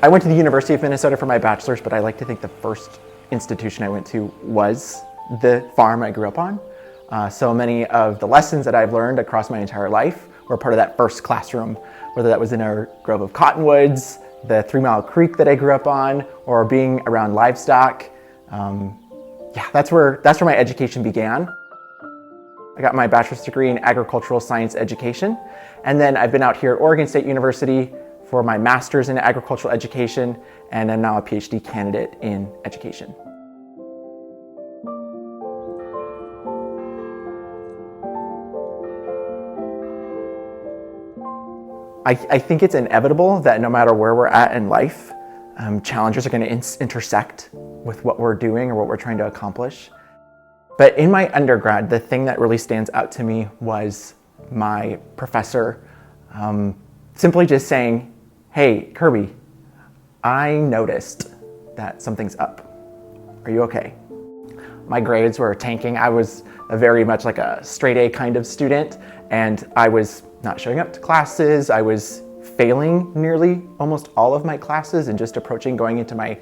I went to the University of Minnesota for my bachelor's, but I like to think the first institution I went to was the farm I grew up on. So many of the lessons that I've learned across my entire life were part of that first classroom, whether that was in a grove of cottonwoods, the 3 Mile Creek that I grew up on, or being around livestock. Yeah, that's where my education began. I got my bachelor's degree in agricultural science education, and then I've been out here at Oregon State University for my master's in agricultural education, and I'm now a Ph.D. candidate in education. I think it's inevitable that no matter where we're at in life, challenges are going to intersect with what we're doing or what we're trying to accomplish. But in my undergrad, the thing that really stands out to me was my professor simply just saying, "Hey, Kirby, I noticed that something's up. Are you okay?" My grades were tanking. I was very much like a straight A kind of student, and I was not showing up to classes. I was failing nearly almost all of my classes and just approaching going into my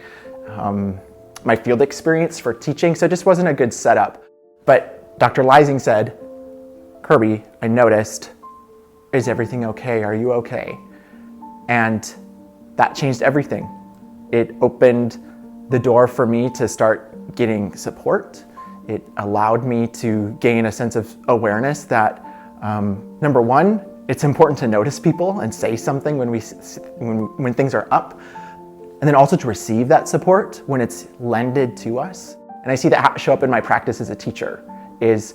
my field experience for teaching, so it just wasn't a good setup. But Dr. Leising said, "Kirby, I noticed, is everything okay? Are you okay?" And that changed everything. It opened the door for me to start getting support. It allowed me to gain a sense of awareness that, number one, it's important to notice people and say something when things are up, and then also to receive that support when it's lended to us. And I see that show up in my practice as a teacher, is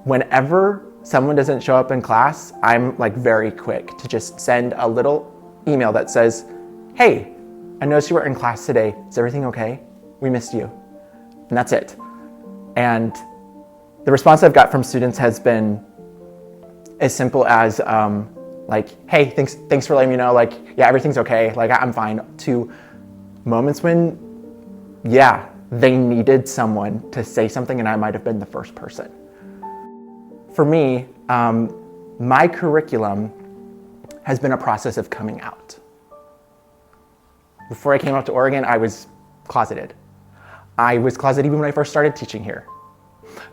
whenever someone doesn't show up in class, I'm like very quick to just send a little email that says, "Hey, I noticed you were in class today. Is everything okay? We missed you." And that's it. And the response I've got from students has been as simple as like, "Hey, thanks for letting me know, like, yeah, everything's okay, like I'm fine," to moments when, yeah, they needed someone to say something and I might have been the first person. For me, my curriculum has been a process of coming out. Before I came out to Oregon, I was closeted. I was closeted even when I first started teaching here.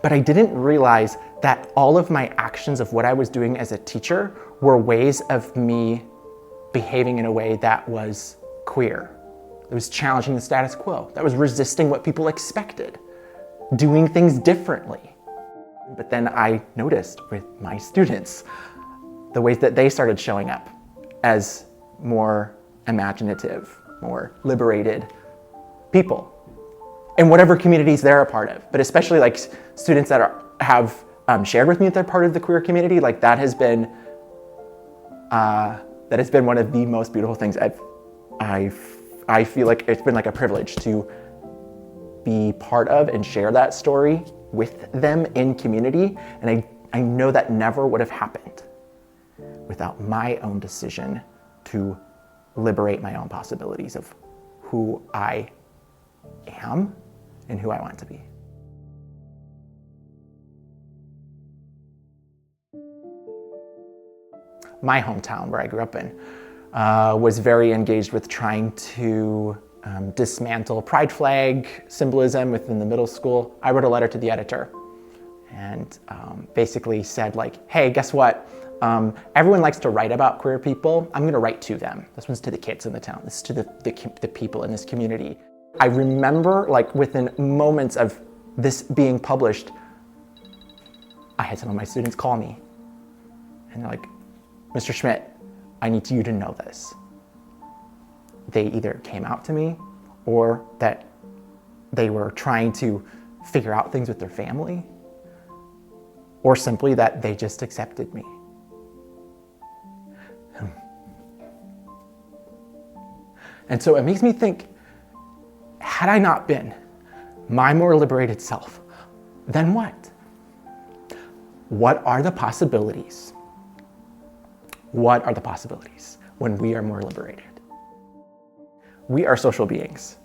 But I didn't realize that all of my actions of what I was doing as a teacher were ways of me behaving in a way that was queer. It was challenging the status quo. That was resisting what people expected, doing things differently. But then I noticed with my students the ways that they started showing up as more imaginative, more liberated people in whatever communities they're a part of, but especially like students that have shared with me that they're part of the queer community. Like that has been one of the most beautiful things I feel like it's been like a privilege to be part of and share that story with them in community. And I know that never would have happened without my own decision to liberate my own possibilities of who I am and who I want to be. My hometown, where I grew up in, was very engaged with trying to dismantle pride flag symbolism within the middle school. I wrote a letter to the editor and basically said like, "Hey, guess what? Everyone likes to write about queer people. I'm gonna write to them. This one's to the kids in the town. This is to the people in this community." I remember like within moments of this being published, I had some of my students call me and they're like, "Mr. Schmidt, I need you to know this." They either came out to me or that they were trying to figure out things with their family, or simply that they just accepted me. And so it makes me think, had I not been my more liberated self, then what? What are the possibilities? What are the possibilities when we are more liberated? We are social beings.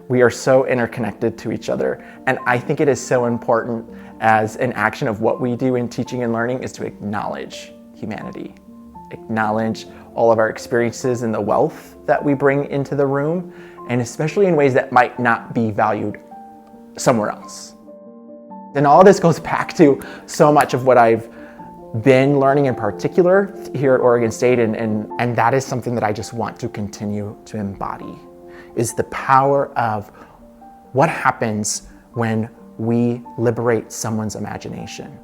We are so interconnected to each other. And I think it is so important as an action of what we do in teaching and learning is to acknowledge humanity, acknowledge all of our experiences and the wealth that we bring into the room, and especially in ways that might not be valued somewhere else. And all this goes back to so much of what I've been learning in particular here at Oregon State, and that is something that I just want to continue to embody, is the power of what happens when we liberate someone's imagination.